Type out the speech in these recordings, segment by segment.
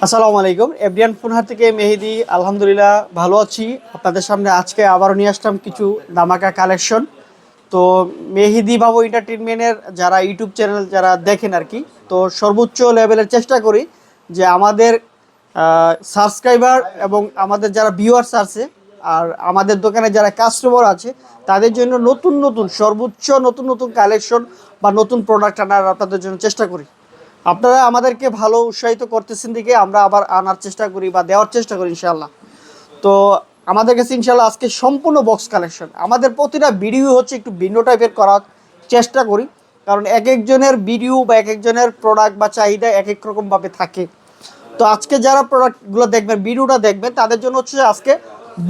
আসসালামু আলাইকুম। এফডিয়ান ফোনহাট থেকে মেহেদি। আলহামদুলিল্লাহ ভালো আছি। আপনাদের সামনে আজকে আবারও নিয়ে আসলাম কিছু ধামাকা কালেকশন। তো মেহেদি বাবু এন্টারটেনমেন্টের যারা ইউটিউব চ্যানেল যারা দেখেন আর কি, তো সর্বোচ্চ লেভেলের চেষ্টা করি যে আমাদের সাবস্ক্রাইবার এবং আমাদের যারা ভিউয়ার্স আছে আর আমাদের দোকানে যারা কাস্টমার আছে তাদের জন্য নতুন নতুন সর্বোচ্চ নতুন নতুন কালেকশন বা নতুন প্রোডাক্ট আনার আপনাদের জন্য চেষ্টা করি। আপনারা আমাদেরকে ভালো উৎসাহিত করতেছেন দিকে আমরা আবার আনার চেষ্টা করি বা দেওয়ার চেষ্টা করি ইনশাআল্লাহ। তো আমাদের কাছে ইনশাআল্লাহ আজকে সম্পূর্ণ বক্স কালেকশন। আমাদের প্রতিটা ভিডিও হচ্ছে একটু ভিন্ন টাইপের করার চেষ্টা করি, কারণ এক একজনের ভিডিও বা এক একজনের প্রোডাক্ট বা চাহিদা এক এক রকমভাবে থাকে। তো আজকে যারা প্রোডাক্টগুলো দেখবেন, ভিডিওটা দেখবেন, তাদের জন্য হচ্ছে আজকে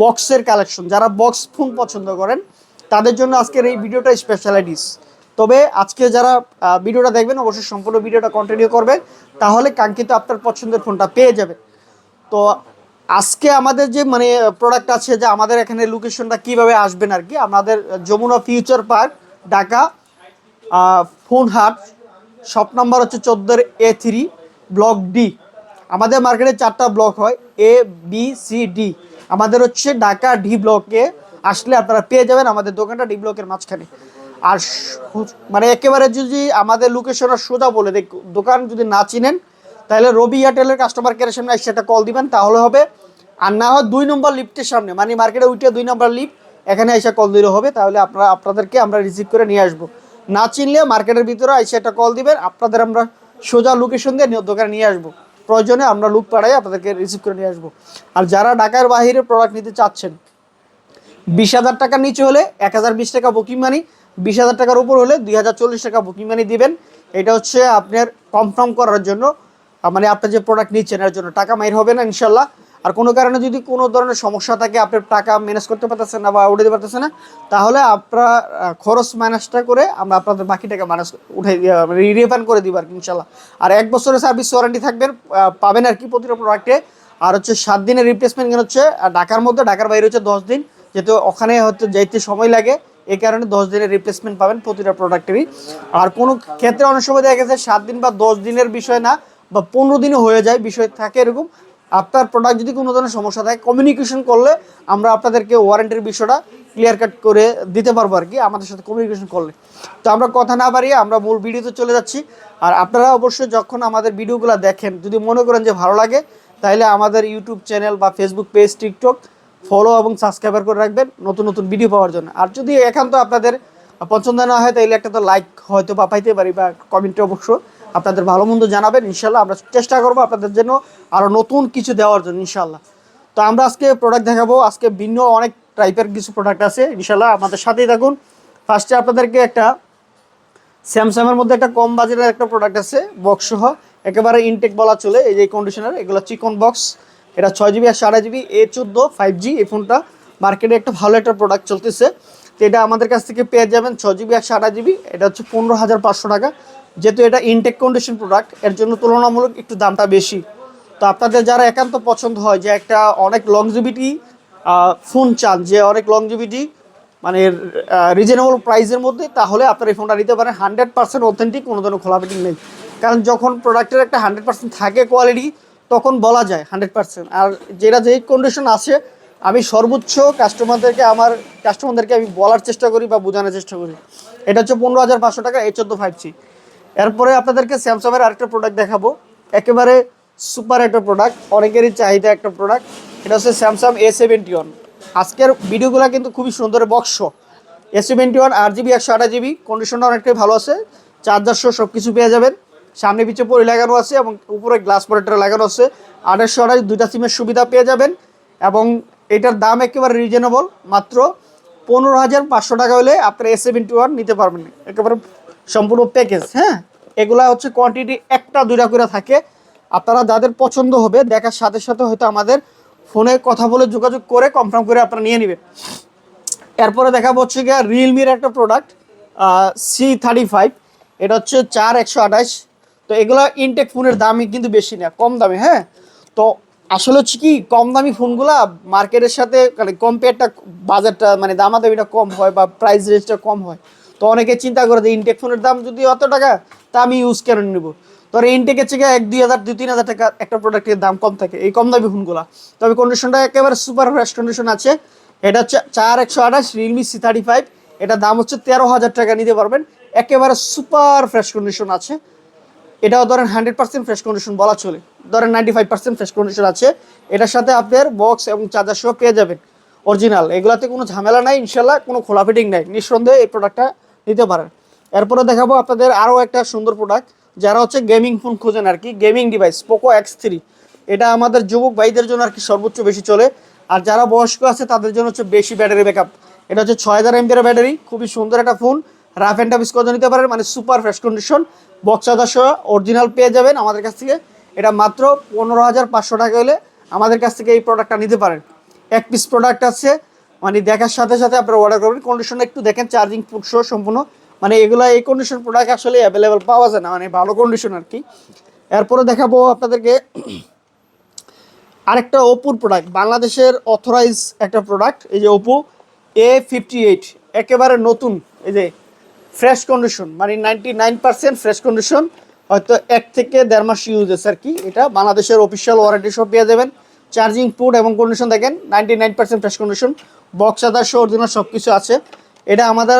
বক্সের কালেকশন। যারা বক্স ফোন পছন্দ করেন তাদের জন্য আজকের এই ভিডিওটা স্পেশালিটিস। তবে আজকে যারা ভিডিওটা দেখবেন অবশ্যই সম্পূর্ণ ভিডিওটা কন্টিনিউ করবেন, তাহলে কাঙ্ক্ষিত আপনার পছন্দের ফোনটা পেয়ে যাবেন। তো আজকে আমাদের যে প্রোডাক্ট আছে, যে আমাদের এখানে লোকেশনটা কিভাবে আসবেন আর কি, আমাদের Jamuna Future Park, Dhaka, phone Haat, shop number হচ্ছে 14A3, ব্লক ডি। আমাদের মার্কেটে 4টা ব্লক হয়, A B C D। আমাদের হচ্ছে ঢাকা ডি ব্লকে আসলে আপনারা পেয়ে যাবেন আমাদের দোকানটা ডি ব্লকের মাঝখানে। আর একেবারে যদি আমাদের লোকেশনের সোজা বলে দেখ, দোকান যদি না চিনেন তাহলে রবি এয়ারটেলের কাস্টমার কেয়ারের সামনে সেটা কল দিবেন, তাহলে হবে। আর না হয় 2 নম্বর লিফটের সামনে, মার্কেটে উঠে 2 নম্বর লিফট, এখানে এসে কল দিলে হবে। তাহলে আপনাদেরকে আমরা রিসিভ করে নিয়ে আসবো। না চিনলে মার্কেটের ভিতরে এসে একটা কল দিবেন, আপনাদের আমরা সোজা লোকেশন দিয়ে দোকানে নিয়ে আসবো। প্রয়োজনে আমরা লোক পাঠাই আপনাদেরকে রিসিভ করে নিয়ে আসবো। আর যারা ঢাকার বাইরে প্রোডাক্ট নিতে চাচ্ছেন, 20,000 টাকার নিচে হলে 1020 টাকা বুকিং মানি, 20,000 টাকার উপর হলে 2040 টাকা বুকিং মানি দিবেন। এটা হচ্ছে আপনার কনফার্ম করার জন্য, আপনি যে প্রোডাক্ট নিচ্ছেন এর জন্য টাকা মাইর হবে না ইনশাল্লাহ। আর কোনো কারণে যদি কোনো ধরনের সমস্যা থাকে, আপনার টাকা ম্যানেজ করতে পারতেছেন না বা উঠে দিতে পারতেছেন না, তাহলে আপনার খরচ মাইনাসটা করে আমরা আপনাদের বাকি টাকা মাইনাস উঠে রিফান্ড করে দিব আর কি ইনশাল্লাহ। আর 1 বছরের সার্ভিস ওয়ারেন্টি পাবেন আর কি প্রতিটা প্রোডাক্টে। আর হচ্ছে 7 দিনের রিপ্লেসমেন্ট হচ্ছে ঢাকার মধ্যে, ঢাকার বাইরে হচ্ছে 10 দিন, যেহেতু ওখানে হয়তো যাইতে সময় লাগে, এই কারণে 10 দিনের রিপ্লেসমেন্ট পাবেন প্রতিটা প্রোডাক্টেরই। আর কোনো ক্ষেত্রে অনেক সময় দেখা গেছে 7 দিন বা 10 দিনের বিষয় না, বা 15 দিনও হয়ে যায় বিষয় থাকে এরকম। আপনার প্রোডাক্ট যদি কোনো ধরনের সমস্যা থাকে, কমিউনিকেশন করলে আমরা আপনাদেরকে ওয়ারেন্টির বিষয়টা ক্লিয়ার কাট করে দিতে পারবো আর কি, আমাদের সাথে কমিউনিকেশন করলে। তো আমরা কথা না বাড়িয়ে আমরা মূল ভিডিওতে চলে যাচ্ছি। আর আপনারা অবশ্যই যখন আমাদের ভিডিওগুলো দেখেন, যদি মনে করেন যে ভালো লাগে, তাহলে আমাদের ইউটিউব চ্যানেল বা ফেসবুক পেজ, টিকটক ফলো এবং সাবস্ক্রাইবার করে রাখবেন নতুন নতুন ভিডিও পাওয়ার জন্য। আর যদি একান্ত আপনাদের পছন্দ না হয়, তাহলে একটা তো লাইক হয়তো বা পাইতে পারি, বা কমেন্টে অবশ্য আপনাদের ভালো মন্দ জানাবেন। ইনশাল্লাহ আমরা চেষ্টা করবো আপনাদের জন্য আরও নতুন কিছু দেওয়ার জন্য ইনশাল্লাহ। তো আমরা আজকে প্রোডাক্ট দেখাবো, আজকে ভিন্ন অনেক টাইপের কিছু প্রোডাক্ট আছে ইনশাল্লাহ, আমাদের সাথেই থাকুন। ফার্স্টে আপনাদেরকে একটা স্যামসাংয়ের মধ্যে একটা কম বাজেটের একটা প্রোডাক্ট আছে, বক্স সহ, একেবারে ইনটেক বলা চলে। এই যে কন্ডিশনার, এগুলো চিকন বক্স, এটা 6 GB আর 8.5 GB A14 5G। এই ফোনটা মার্কেটে একটা ভালো একটা প্রোডাক্ট চলতেছে। তো এটা আমাদের কাছ থেকে পেয়ে যাবেন 6 GB আর 8.5 GB। এটা হচ্ছে 15,500 টাকা। যেহেতু এটা ইনটেক কন্ডিশন প্রোডাক্ট, এর জন্য তুলনামূলক একটু দামটা বেশি। তো আপনাদের যারা একান্ত পছন্দ হয় যে একটা অনেক লংজিভিটি ফোন চান, যে অনেক লংজিভিটি রিজনেবল প্রাইসের মধ্যে, তাহলে আপনার এই ফোনটা নিতে পারেন। 100% অথেন্টিক, কোনো ধরনের খোলা ফিটিং নেই। কারণ যখন প্রোডাক্টের একটা 100% থাকে কোয়ালিটি, তখন বলা যায় 100%। আর যেটা যেই কন্ডিশন আছে, আমি সর্বোচ্চ কাস্টমারদেরকে আমি বলার চেষ্টা করি বা বোঝানোর চেষ্টা করি। এটা হচ্ছে 15,500 টাকা A14 5G। এরপরে আপনাদেরকে স্যামসাংয়ের আরেকটা প্রোডাক্ট দেখাবো, একেবারে সুপার একটা প্রোডাক্ট, অনেকেরই চাহিদা একটা প্রোডাক্ট। এটা হচ্ছে স্যামসাং A71। আজকের ভিডিওগুলো কিন্তু খুবই সুন্দর বক্স। A71 8 GB 128 GB, কন্ডিশনটা অনেকটাই ভালো আছে, চার্জার সহ সব কিছু পেয়ে যাবেন। সামনে পিছে পরি লাগানো আছে এবং উপরে গ্লাস প্রোটেক্টর লাগানো আছে। 828 2টা সিমের সুবিধা পেয়ে যাবেন। এবং এটার দাম একেবারে রিজনেবল, মাত্র 15,500 টাকা হলে আপনার A71 নিতে পারবেন, একেবারে সম্পূর্ণ প্যাকেজ। হ্যাঁ, এগুলা হচ্ছে কোয়ান্টিটি 1টা 2টা করে থাকে। আপনারা যাদের পছন্দ হবে, দেখার সাথে সাথে হয়তো আমাদের ফোনে কথা বলে যোগাযোগ করে কনফার্ম করে আপনারা নিয়ে নেবেন। এরপরে দেখাবো হচ্ছে গিয়ে রিয়েলমির একটা প্রোডাক্ট, C35। এটা হচ্ছে 4128। তো এগুলো ইনটেক ফোনের দামই কিন্তু বেশি না, কম দামে। হ্যাঁ, তো আসলে হচ্ছে কি, কম দামি ফোনগুলা মার্কেটের সাথে কম্পেয়ারটা, বাজারটা দামাদামিটা কম হয় বা প্রাইস রেঞ্জটা কম হয়। তো অনেকে চিন্তা করে যে ইনটেক ফোনের দাম যদি অত টাকা, তা আমি ইউজ কেন নেব। ধরো ইনটেকের থেকে 1-2 হাজার 2-3 হাজার টাকা একটা প্রোডাক্টের দাম কম থাকে এই কম দামি ফোনগুলো। তবে কন্ডিশনটা একেবারে সুপার ফ্রেশ কন্ডিশন আছে। এটা হচ্ছে 4128 রিয়েলমি C35, এটা দাম হচ্ছে 13,000 টাকা নিতে পারবেন, একেবারে সুপার ফ্রেশ কন্ডিশন আছে। এটাও ধরেন 100% ফ্রেশ কন্ডিশন বলা চলে, ধরেন 95% ফ্রেশ কন্ডিশন আছে। এটার সাথে আপনার বক্স এবং চার্জার সহ পেয়ে যাবেন অরিজিনাল, এগুলাতে কোনো ঝামেলা নাই ইনশাল্লাহ, কোনো খোলা ফিটিং নাই, নিঃসন্দেহে এই প্রোডাক্টটা নিতে পারেন। এরপরে দেখাবো আপনাদের আরও একটা সুন্দর প্রোডাক্ট, যারা হচ্ছে গেমিং ফোন খোঁজেন আর কি, গেমিং ডিভাইস পোকো X3। এটা আমাদের যুবক ভাইদের জন্য আর কি সর্বোচ্চ বেশি চলে, আর যারা বয়স্ক আছে তাদের জন্য হচ্ছে বেশি ব্যাটারি ব্যাকআপ। এটা হচ্ছে 6000 mAh ব্যাটারি, খুবই সুন্দর একটা phone, rough and tough use করে নিতে পারেন, মানে super fresh condition, box charger সহ অরিজিনাল পেয়ে যাবেন আমাদের কাছ থেকে। এটা মাত্র 15,500 টাকা হলে আমাদের কাছ থেকে এই প্রোডাক্টটা নিতে পারেন। এক পিস প্রোডাক্ট আছে, মানে দেখার সাথে সাথে আপনারা অর্ডার করবেন। কন্ডিশনটা একটু দেখেন, চার্জিং পুট সহ সম্পূর্ণ, মানে এগুলো এই কন্ডিশন প্রোডাক্ট আসলে অ্যাভেলেবেল পাওয়া যায় না, মানে ভালো কন্ডিশন আর কি। এরপরে দেখাবো আপনাদেরকে আরেকটা ওপোর প্রোডাক্ট, বাংলাদেশের অথরাইজ একটা প্রোডাক্ট, এই যে ওপো A58, একেবারে নতুন, এই যে ফ্রেশ কন্ডিশন, মানে 99% ফ্রেশ কন্ডিশন, হয়তো 1 থেকে 1.5 মাস ইউজ আছে আর কি। এটা বাংলাদেশের অফিসিয়াল ওয়ারেন্টি সব পেয়ে যাবেন। চার্জিং পোর্ট এবং কন্ডিশন দেখেন 99% ফ্রেশ কন্ডিশন, বক্স চার্জার সহ অরিজিনাল সব কিছু আছে। এটা আমাদের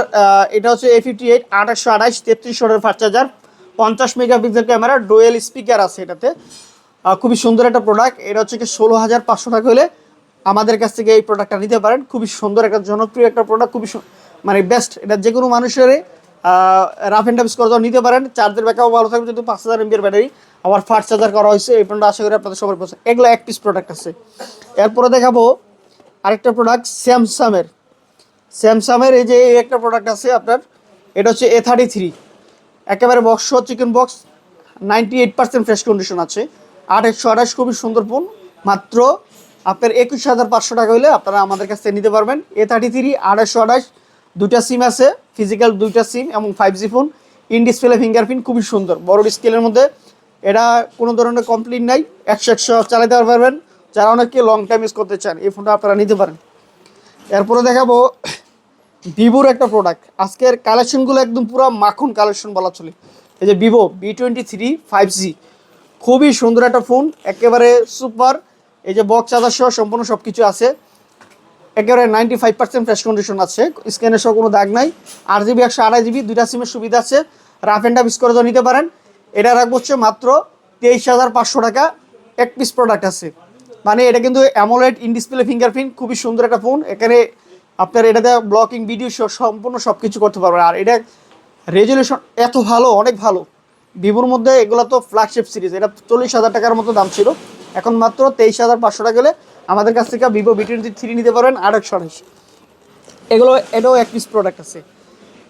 এটা হচ্ছে A58 2828 33 ওয়াটের fast charger, 50 megapixel camera, dual speaker আছে এটাতে। খুবই সুন্দর একটা প্রোডাক্ট। এটা হচ্ছে কি 16,500 টাকা হলে আমাদের কাছ থেকে এই প্রোডাক্টটা নিতে পারেন। খুবই সুন্দর একটা জনপ্রিয় একটা প্রোডাক্ট, খুবই মানে বেস্ট। এটা যে কোনো মানুষের রাফ অ্যান্ড টাফ ইউজ করে নিতে পারেন। চার্জের ব্যাকআপ ভালো থাকবে, যেহেতু 5000 mAh ব্যাটারি, আবার ফাস্ট চার্জার করা হয়েছে। এই ফোনটা আশা করি আপনাদের সবার পছন্দ। এগুলো এক পিস প্রোডাক্ট আছে। এরপরে দেখাবো আরেকটা প্রোডাক্ট স্যামসাংয়ের এই যে একটা প্রোডাক্ট আছে আপনার, এটা হচ্ছে A33, একেবারে box chicken box, 98% fresh condition আছে, 828, খুবই সুন্দর ফোন। মাত্র আপনার 21,500 টাকা হলে আপনারা আমাদের কাছ থেকে নিতে পারবেন। A33 828, দুইটা সিম আছে, ফিজিক্যাল দুইটা সিম এবং 5G phone, in display fingerprint, খুবই সুন্দর বড় স্কেলের মধ্যে। এটা কোনো ধরনের কমপ্লেইন নাই, 100 চালাতে পারবেন। যারা অনেকে লং টাইম ইউজ করতে চান এই ফোনটা আপনারা নিতে পারেন। এরপরে দেখাবো ভিভোর একটা প্রোডাক্ট, আজকের কালেকশনগুলো একদম পুরো মাখন কালেকশন বলা চলে। এই যে ভিভো V23 5G, খুবই সুন্দর একটা ফোন, একেবারে সুপার। এই যে বক্স চার্জার সহ সম্পূর্ণ সব কিছু আছে, একেবারে 95% ফ্রেশ কন্ডিশন আছে, স্ক্যানের সহ কোনো দাগ নাই। 8GB 128GB দুইটা সিমের সুবিধা আছে, রাফ অ্যান্ড টাফ ইউজ করে নিতে পারেন। এটা রাখবো হচ্ছে মাত্র 23,500 টাকা, এক পিস প্রোডাক্ট আছে। মানে এটা কিন্তু অ্যামোলেড ইন ডিসপ্লে ফিঙ্গারপ্রিন্ট, খুবই সুন্দর একটা ফোন। এখানে আপনার এটাতে ব্লকিং ভিডিও সম্পূর্ণ সব কিছু করতে পারবেন। আর এটা রেজুলেশন এত ভালো, অনেক ভালো। ভিভোর মধ্যে এগুলো তো ফ্ল্যাগশিপ সিরিজ, এটা 40,000 টাকার মতো দাম ছিল, এখন মাত্র 23,500 টাকা গেলে আমাদের কাছ থেকে ভিভো V23 নিতে পারবেন 828। এটাও এক পিস প্রোডাক্ট আছে।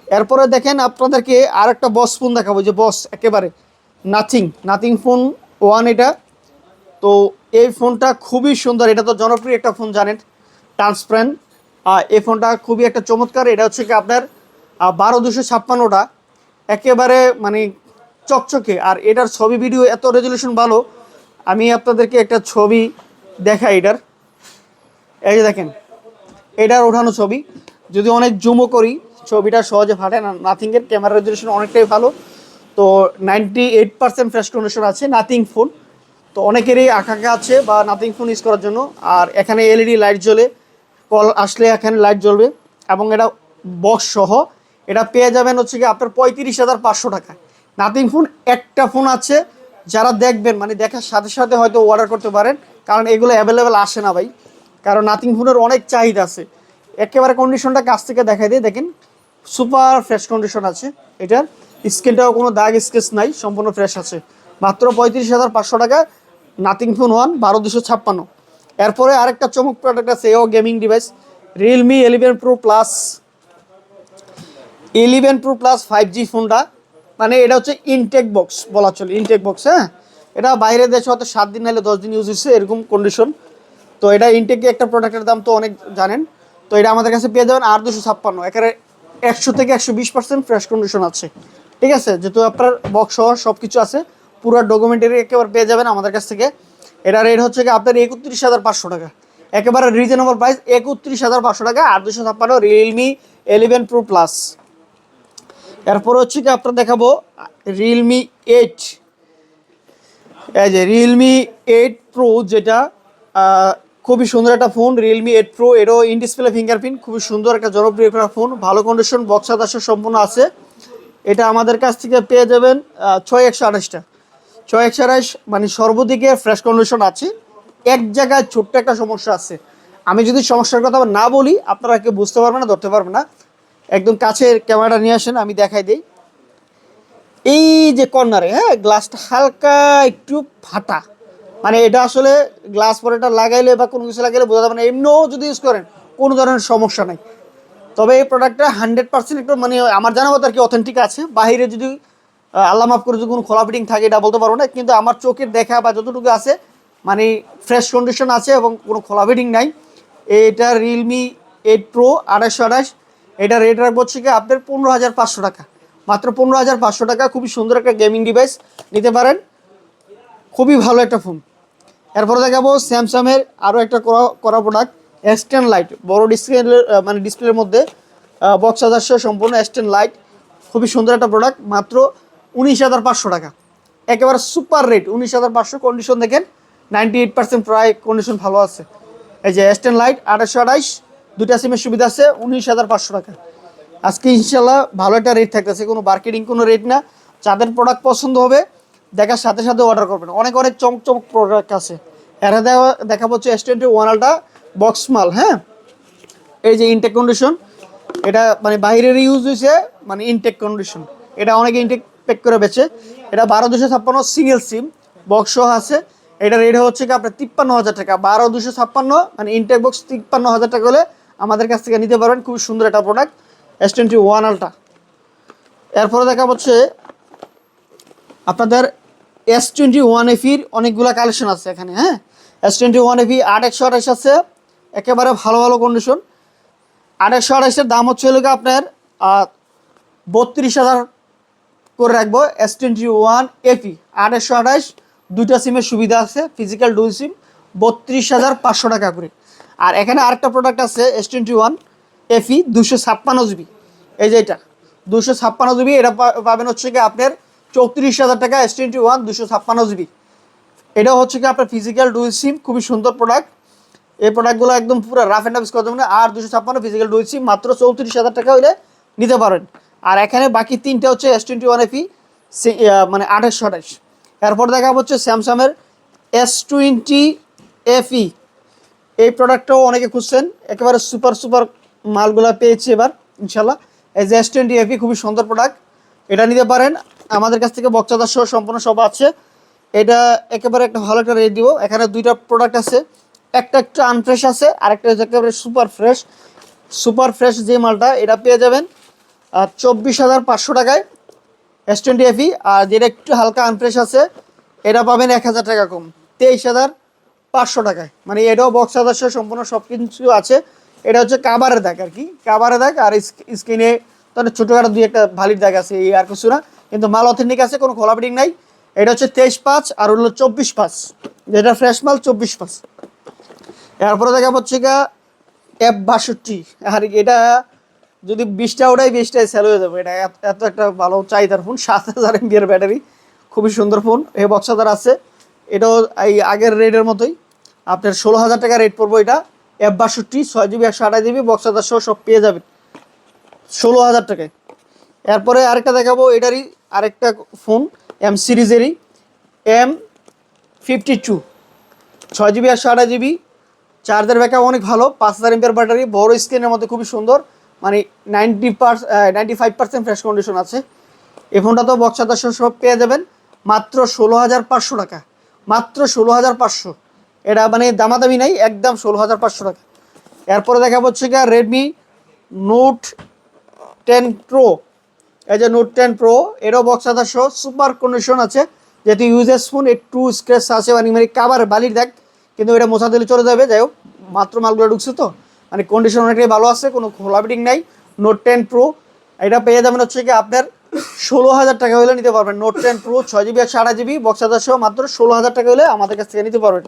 এরপরে দেখেন আপনাদেরকে আর একটা বস ফোন দেখাবো, যে বস একেবারে নাথিং ফোন 1 এটা। তো এই ফোনটা খুবই সুন্দর, এটা তো জনপ্রিয় একটা ফোন জানেন, ট্রান্সপারেন্ট। এই ফোনটা খুবই একটা চমৎকার। এটা হচ্ছে কি আপনার 12256টা, একেবারে মানে চকচকে। আর এটার ছবি ভিডিও এত রেজুলেশন ভালো, আমি আপনাদেরকে একটা ছবি দেখাই এটার। এই যে দেখেন, এটার ওঠানো ছবি, যদি অনেক জুমও করি ছবিটা সহজে ফাটে না। নাথিংয়ের ক্যামেরা রেজুলেশন অনেকটাই ভালো। তো 98% ফ্রেশ কন্ডিশন আছে নাথিং ফোন। তো অনেকেরই আকাঙ্ক্ষা আছে বা নাথিং ফোন ইউজ করার জন্য। আর এখানে এলইডি লাইট জ্বলে, কল আসলে এখানে লাইট জ্বলবে, এবং এটা বক্স সহ। এটা পেয়ে যাবেন হচ্ছে কি আপনার 35,500 টাকা। নাথিং ফোন একটা ফোন আছে, যারা দেখবেন মানে দেখার সাথে সাথে হয়তো অর্ডার করতে পারেন, কারণ এগুলো অ্যাভেলেবেল আসে না ভাই, কারণ নাথিং ফোনের অনেক চাহিদা আছে। একেবারে কন্ডিশনটা কাছ থেকে দেখাই দিয়ে দেখেন, সুপার ফ্রেশ কন্ডিশন আছে। এটার স্ক্রিনটাও কোনো দাগ স্কেচ নাই, সম্পূর্ণ ফ্রেশ আছে। মাত্র 35,500 টাকা নাথিং ফোন 1 12256। এরপরে আরেকটা চমক প্রোডাক্ট আছে, এও gaming device, Realme 11 Pro Plus 5G ফোনটা। মানে এটা হচ্ছে ইনটেক বক্স বলা চলে, ইনটেক বক্স। হ্যাঁ, এটা বাইরের দেশে হয়তো 7 দিন নাহলে 10 দিন ইউজ হচ্ছে এরকম কন্ডিশন। তো এটা ইনটেকে একটা প্রোডাক্টের দাম তো অনেক জানেন। তো এটা আমাদের কাছে পেয়ে যাবেন 8256, একেবারে 100 থেকে 120% ফ্রেশ কন্ডিশন আছে। ঠিক আছে, যেহেতু আপনার বক্স সহ সব কিছু আছে, পুরো ডকুমেন্টারি একেবারে পেয়ে যাবেন আমাদের কাছ থেকে। এটা রেট হচ্ছে কি আপনার 31,500 টাকা, একেবারে রিজনেবল প্রাইস, 31,500 টাকা 8256 রিয়েলমি 11 Pro Plus। এরপর হচ্ছে কি আপনার দেখাবো রিয়েলমি 8, এই যে Realme 8 Pro, যেটা খুবই সুন্দর একটা ফোন। Realme 8 Pro, এরও ইন ডিসপ্লে ফিঙ্গারপ্রিন্ট, খুবই সুন্দর একটা জনপ্রিয় একটা ফোন, ভালো কন্ডিশন, বক্স আদার্স সম্পূর্ণ আছে। এটা আমাদের কাছ থেকে পেয়ে যাবেন 6128 টা। 6128 মানে সর্বদিকে ফ্রেশ কন্ডিশন আছে। এক জায়গায় ছোট্ট একটা সমস্যা আছে, আমি যদি সমস্যার কথা না বলি আপনারা কেউ বুঝতে পারবে না, ধরতে পারবে না। একদম কাছে ক্যামেরাটা নিয়ে আসেন, আমি দেখাই দিই। এই যে কর্নারে, হ্যাঁ, গ্লাসটা হালকা একটু ফাটা, মানে এটা আসলে গ্লাস পরে এটা লাগাইলে বা কোনো কিছু লাগাইলে বোঝা যাবে না, এমনিও যদি ইউজ করেন কোনো ধরনের সমস্যা নাই। তবে এই প্রোডাক্টটা 100% একটু মানে আমার জানা মতো আর কি অথেন্টিক আছে। বাইরে যদি আল্লাহ মাফ করে যদি কোনো খোলা ফিটিং থাকে এটা বলতে পারবো না, কিন্তু আমার চোখের দেখা বা যতটুকু আছে মানে ফ্রেশ কন্ডিশন আছে এবং কোনো খোলা ফিটিং নাই। এটা Realme 8 Pro 2828, এটা রেট রাখবো হচ্ছে কি আপনার 15,500 টাকা, মাত্র 15,500 টাকা। খুবই সুন্দর একটা গেমিং ডিভাইস, নিতে পারেন, খুবই ভালো একটা ফোন। এরপরে দেখাবো স্যামসাংয়ের আরও একটা করা প্রোডাক্ট, S10 লাইট, বড় ডিসপ্লে, মানে ডিসপ্লের মধ্যে বক্স আদার্স সম্পূর্ণ S10 লাইট, খুবই সুন্দর একটা প্রোডাক্ট, মাত্র 19,500 টাকা। একেবারে সুপার রেট 19,500। কন্ডিশন দেখেন 98% প্রায় কন্ডিশন ভালো আছে। এই যে S10 লাইট 2828, দুইটা সিমের সুবিধা আছে, 19,500 টাকা। আজকে ইনশাল্লাহ ভালো একটা রেট থাকতেছে, কোনো মার্কেটিং কোনো রেট না। যাদের প্রোডাক্ট পছন্দ হবে দেখার সাথে সাথে অর্ডার করবেন, অনেক অনেক চমক প্রোডাক্ট আছে। এরা দেখা হচ্ছে S21 আলট্রা বক্স মাল, হ্যাঁ। এই যে ইনটেক কন্ডিশন, এটা মানে বাইরের ইউজ হয়েছে, মানে ইনটেক কন্ডিশন, এটা অনেকে ইনটেক প্যাক করে বেচে। এটা 12,256 সিঙ্গেল সিম বক্স সহ আছে। এটা রেট হচ্ছে কি আপনার 53,000 টাকা। 12,256 মানে ইনটেক বক্স 53,000 টাকা হলে আমাদের কাছ থেকে নিতে পারবেন। খুব সুন্দর একটা প্রোডাক্ট S21 আলট্রা। এরপরে দেখা হচ্ছে আপনাদের S21 FE অনেকগুলো কালেকশন আছে এখানে, হ্যাঁ। S21 FE 8/128 আছে, একেবারে ভালো ভালো কন্ডিশন। 8/128-এর দাম হচ্ছে হলো আপনার 32,000 করে রাখবো। S21 FE 8/128, দুইটা সিমের সুবিধা আছে, ফিজিক্যাল ডুয়াল সিম, 32,500 টাকা করে। আর এখানে আরেকটা প্রোডাক্ট আছে S21 FE 256 GB, এই যে এটা 256 GB, এটা পাবেন হচ্ছে কি আপনার 34,000 টাকা। S21 256 GB, এটাও হচ্ছে কি আপনার ফিজিক্যাল ডুয়াল সিম, খুবই সুন্দর প্রোডাক্ট। এই প্রোডাক্টগুলো একদম পুরো রাফ অ্যান্ড টাফ করতে হবে। আর 256 ফিজিক্যাল ডুয়াল সিম মাত্র 34,000 টাকা হলে নিতে পারেন। আর এখানে বাকি তিনটা হচ্ছে S21 FE মানে 2828। এরপর দেখা হচ্ছে স্যামসাংয়ের S20 FE, এই প্রোডাক্টটাও অনেকে খুঁজছেন, একেবারে সুপার সুপার মালগুলো পেয়েছি এবার ইনশাল্লাহ। এই যে S20 FE খুবই সুন্দর প্রোডাক্ট, এটা নিতে পারেন আমাদের কাছ থেকে, বক্সাদার সহ সম্পূর্ণ সব আছে। এটা একেবারে একটা ভালো একটা রেট দিব। এখানে দুইটা প্রোডাক্ট আছে, একটা একটু আনফ্রেশ আছে, আরেকটা হচ্ছে একেবারে সুপার ফ্রেশ। সুপার ফ্রেশ যে মালটা এটা পেয়ে যাবেন 24,500 টাকায় S20 FE। আর যেটা একটু হালকা আনফ্রেশ আছে এটা পাবেন 1,000 টাকা কম, 23,500 টাকায়। মানে এটাও বক্স আদার্স সম্পূর্ণ সব কিছু আছে। এটা হচ্ছে কাবারের দাগ আর কি, কাবারের দাগ, আর স্ক্রিনে তাহলে ছোটোখাটো দুই একটা ভালির দাগ আছে, এই আর কিছু না, কিন্তু মাল অথেন্টিক আছে, কোনো খোলা ফিটিং নাই। এটা হচ্ছে 23,500 আর হলো 24,500, যেটা ফ্রেশ মাল 24,500। এরপরে দেখা হচ্ছে গা F62, আর এটা যদি 20টা ওটাই 20টায় সেল হয়ে যাবে। এটা এত একটা ভালো চাহিদার ফোন, 7,000 mAh ব্যাটারি, খুবই সুন্দর ফোন। এই বক্সাদার আছে, এটাও এই আগের রেটের মতোই আপনার 16,000 টাকা রেট পড়বো। এটা F62 6GB 128GB বক্সাদার সহ সব পেয়ে যাবেন 16,000 টাকায়। এরপরে আরেকটা দেখাবো, এটারই আরেকটা phone M সিরিজেরই M52 6GB 128GB, charger backup অনেক ভালো, 5,000 mAh ব্যাটারি, বড় স্ক্রিনের মধ্যে খুবই সুন্দর, মানে 95% ফ্রেশ কন্ডিশন আছে। এই ফোনটা তো বক্সাদার সব পেয়ে যাবেন মাত্র 16,500 টাকা, মাত্র 16,500। এটা মানে দামাদামি নাই, একদম 16,500 টাকা। এরপরে দেখা হচ্ছে গিয়ে Redmi Note 10 Pro, এই যে Note 10 Pro, এরও বক্সাদার সহ সুপার কন্ডিশন আছে। যেহেতু ইউজেস ফোন একটু স্ক্র্যাচ আছে, মানে কাবার বালির দেখ, কিন্তু এটা মোছা দিলে চলে যাবে। যাই হোক, মাত্র মালগুলো ঢুকছে তো, মানে কন্ডিশন অনেকটাই ভালো আছে, কোনো খোলা ফিটিং নাই। Note 10 Pro এটা পেয়ে যাবেন হচ্ছে কি আপনার 16,000 টাকা হলে নিতে পারবেন। Note 10 Pro 6GB 128GB বক্সাদার সহ মাত্র 16,000 টাকা হলে আমাদের কাছ থেকে নিতে পারবেন।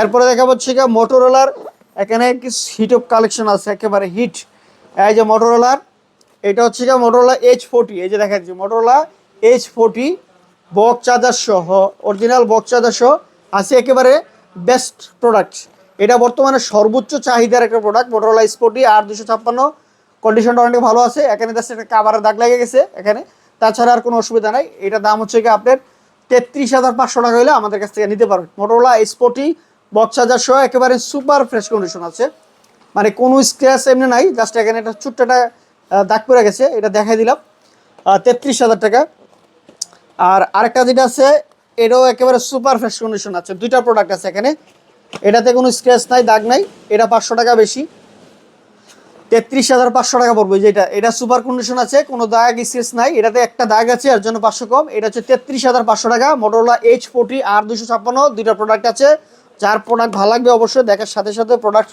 এরপরে দেখা হচ্ছে কি মোটোরোলার, এখানে কি হিট অফ কালেকশন আছে, একেবারে হিট। এই যে মোটোরোলার, এটা হচ্ছে কি মোটোরোলা H40, এই যে দেখা যাচ্ছে মোটোরোলা H40 বক্স চার্জার সহ, অরিজিনাল বক্স চার্জার সহ আছে একেবারে বেস্ট প্রোডাক্ট। এটা বর্তমানে সর্বোচ্চ চাহিদার একটা প্রোডাক্ট, মোটরোলা স্পোর্টি R256। কন্ডিশনটা অনেক ভালো আছে, এখানে জাস্ট একটা কাভারের দাগ লেগে গেছে এখানে, তাছাড়া আর কোনো অসুবিধা নাই। এটার দাম হচ্ছে কি আপনার 33,500 টাকা হলে আমাদের কাছ থেকে নিতে পারবেন। মোটরোলা স্পোর্টি বক্স চার্জার সহ একেবারে সুপার ফ্রেশ কন্ডিশন আছে, মানে কোনো স্ক্র্যাচ এমনি নাই, জাস্ট এখানে একটা ছোট্ট একটা দাগ পড়ে গেছে, এটা দেখাই দিলাম। 33,000 টাকা। আর আরেকটা যেটা আছে এটাও একেবারে সুপার ফ্রেশ কন্ডিশন আছে, দুইটা প্রোডাক্ট আছে এখানে, এটাতে কোনো স্ক্র্যাচ নাই, দাগ নাই, এটা 500 টাকা বেশি, 33,500 টাকা পড়বে। যেটা এটা সুপার কন্ডিশন আছে, কোনো দাগ স্ক্র্যাচ নাই, এটাতে একটা দাগ আছে এর জন্য 500 কম। এটা হচ্ছে 33,500 টাকা, মোটরোলা H40 R256, দুইটা প্রোডাক্ট আছে। যার প্রোডাক্ট ভালো লাগবে অবশ্যই দেখার সাথে সাথে প্রোডাক্ট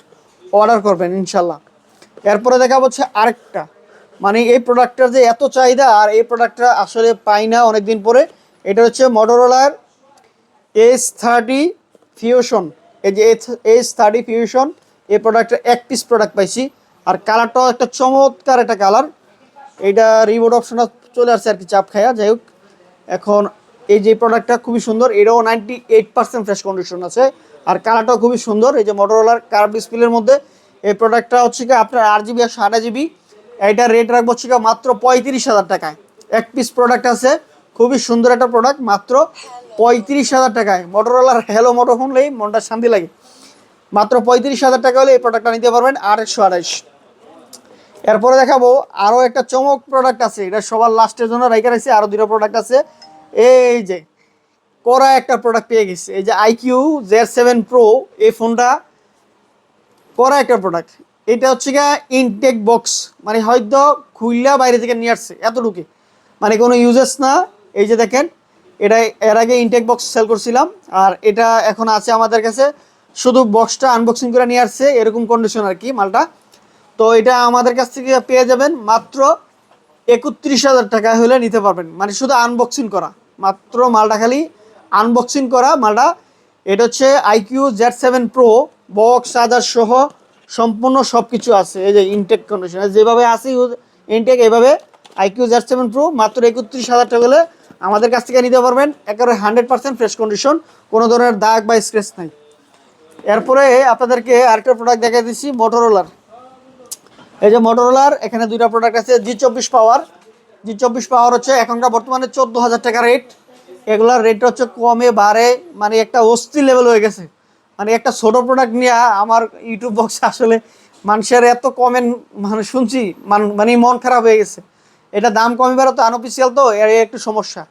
অর্ডার করবেন ইনশাল্লাহ। এরপরে দেখা হচ্ছে আরেকটা, মানে এই প্রোডাক্টটার যে এত চাহিদা আর এই প্রোডাক্টটা আসলে পাই না অনেকদিন পরে। এটা হচ্ছে মোটরোলার H30 ফিউশন। এই যে H30 ফিউশন, এই প্রোডাক্টটা এক পিস প্রোডাক্ট পাইছি, আর কালারটাও একটা চমৎকার একটা কালার। এইটা রিমোট অপশনটা চলে আসছে আর কি, চাপ খায়া, যাই হোক। এখন এই যে প্রোডাক্টটা খুবই সুন্দর, এটাও 98% ফ্রেশ কন্ডিশন আছে, আর কালারটাও খুবই সুন্দর। এই যে মোটরোলার কার্ভ ডিসপ্লের মধ্যে এই প্রোডাক্টটা হচ্ছে কি আপনার 8GB আর 128GB। এইটা রেট রাখবো হচ্ছে কি মাত্র 35,000 টাকায়। এক পিস প্রোডাক্ট আছে, খুবই সুন্দর একটা প্রোডাক্ট, মাত্র 35,000 টাকায়। মোটরোলার হ্যালো মোটো শুনলেই মনটা শান্তি লাগে। মাত্র 35,000 টাকা হলে এই প্রোডাক্টটা নিতে পারবেন R128। এরপরে দেখাবো আরও একটা চমক প্রোডাক্ট আছে, এটা সবার লাস্টের জন্য রাইখা রাখছি। আরও দুটো প্রোডাক্ট আছে, এই যে করা একটা প্রোডাক্ট পেয়ে গেছে, এই যে IQ Z7 Pro। এই ফোনটা করা একটা প্রোডাক্ট। এটা হচ্ছে গিয়ে ইনটেক বক্স, মানে হয়তো খুললা বাইরে থেকে নিয়ে আসছে এতটুকু, মানে কোনো ইউজেস না। এই যে দেখেন, এটা এর আগে ইনটেক বক্স সেল করছিলাম, আর এটা এখন আছে আমাদের কাছে, শুধু বক্সটা আনবক্সিং করে নিয়ে আসছে এরকম কন্ডিশন আর কি মালটা। তো এটা আমাদের কাছ থেকে পেয়ে যাবেন মাত্র 31,000 টাকা হলে নিতে পারবেন, মানে শুধু আনবক্সিং করা, মাত্র মালটা খালি আনবক্সিং করা মালটা। এটা হচ্ছে IQ Z7 Pro, box charger সহ সম্পূর্ণ সব কিছু আছে। এই যে ইনটেক কন্ডিশন যেভাবে আছে ইনটেক, এইভাবে IQ Z7 Pro মাত্র 31,000 টাকা হলে আমাদের কাছ থেকে নিতে পারবেন। একেবারে 100% ফ্রেশ কন্ডিশন, কোনো ধরনের দাগ বা স্ক্র্যাচ নাই। এরপরে আপনাদেরকে আরেকটা প্রোডাক্ট দেখাই দিচ্ছি, মোটরোলার। এই যে মোটরোলার এখানে দুইটা প্রোডাক্ট আছে, G24 পাওয়ার। G24 পাওয়ার হচ্ছে এখনকার বর্তমানে 14,000 টাকা রেট। এগুলার রেট হচ্ছে কমে বাড়ে, মানে একটা অস্থির লেভেল হয়ে গেছে। মানে একটা ছোট প্রোডাক্ট নিয়ে আমার ইউটিউব বক্সে আসলে মানুষের এত কমেন্ট মানে শুনছি, মানে মন খারাপ হয়ে গেছে। এটা দাম কমে বেরোতো, আনঅফিসিয়াল তো, এর একটু সমস্যা।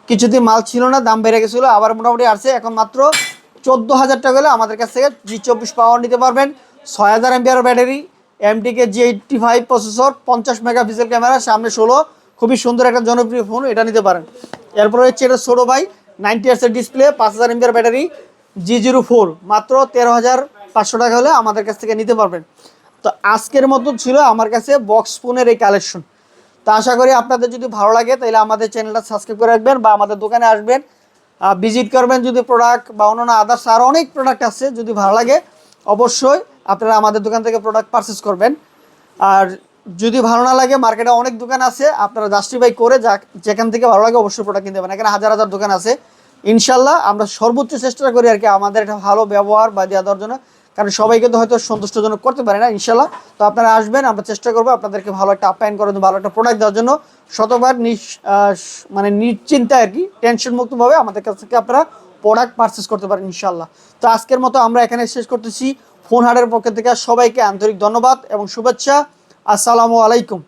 কিছুদিন মাল ছিল না, দাম বেড়ে গেছিলো, আবার মোটামুটি আসছে। এখন মাত্র 14,000 টাকা হলে আমাদের কাছ থেকে G24 পাওয়ার নিতে পারবেন। 6,000 MPR battery, MTK G85 processor, 50 megapixel camera, সামনে 16, খুবই সুন্দর একটা জনপ্রিয় ফোন, এটা নিতে পারেন। এরপরে হচ্ছে এটা ছোটো ভাই, 90Hz display, 5,000 MPR battery, G04, মাত্র 13,500 টাকা হলে আমাদের কাছ থেকে নিতে পারবেন। তো আজকের মতো ছিল আমার কাছে বক্স ফোনের এই কালেকশন। তো আশা করি আপনাদের যদি ভালো লাগে তাহলে আমাদের চ্যানেলটা সাবস্ক্রাইব করে রাখবেন বা আমাদের দোকানে আসবেন, ভিজিট করবেন। যদি প্রোডাক্ট বা অন্যান্য আদার্স আরও অনেক প্রোডাক্ট আছে, যদি ভালো লাগে অবশ্যই আপনারা আমাদের দোকান থেকে প্রোডাক্ট পারচেস করবেন। আর যদি ভালো না লাগে, মার্কেটে অনেক দোকান আছে, আপনারা জাস্টিফাই করে যেখান থেকে ভালো লাগে অবশ্যই প্রোডাক্ট কিনতে পারেন। এখানে হাজার হাজার দোকান আছে। ইনশাল্লাহ আমরা সর্বোচ্চ চেষ্টা করি আর কি আমাদের একটা ভালো ব্যবহার বা দেওয়া দেওয়ার জন্য, কারণ সবাইকে তো হয়তো সন্তুষ্টজনক করতে পারে না ইনশাল্লাহ। তো আপনারা আসবেন, আমরা চেষ্টা করবো আপনাদেরকে ভালো একটা আপ্যায়ন করার জন্য, ভালো একটা প্রোডাক্ট দেওয়ার জন্য। শতবার মানে নিশ্চিন্তায় আর কি, টেনশন মুক্তভাবে আমাদের কাছ থেকে আপনারা প্রোডাক্ট পারচেস করতে পারেন ইনশাল্লাহ। তো আজকের মতো আমরা এখানে শেষ করতেছি। ফোন হাটের পক্ষ থেকে সবাইকে আন্তরিক ধন্যবাদ এবং শুভেচ্ছা। আসসালামু আলাইকুম।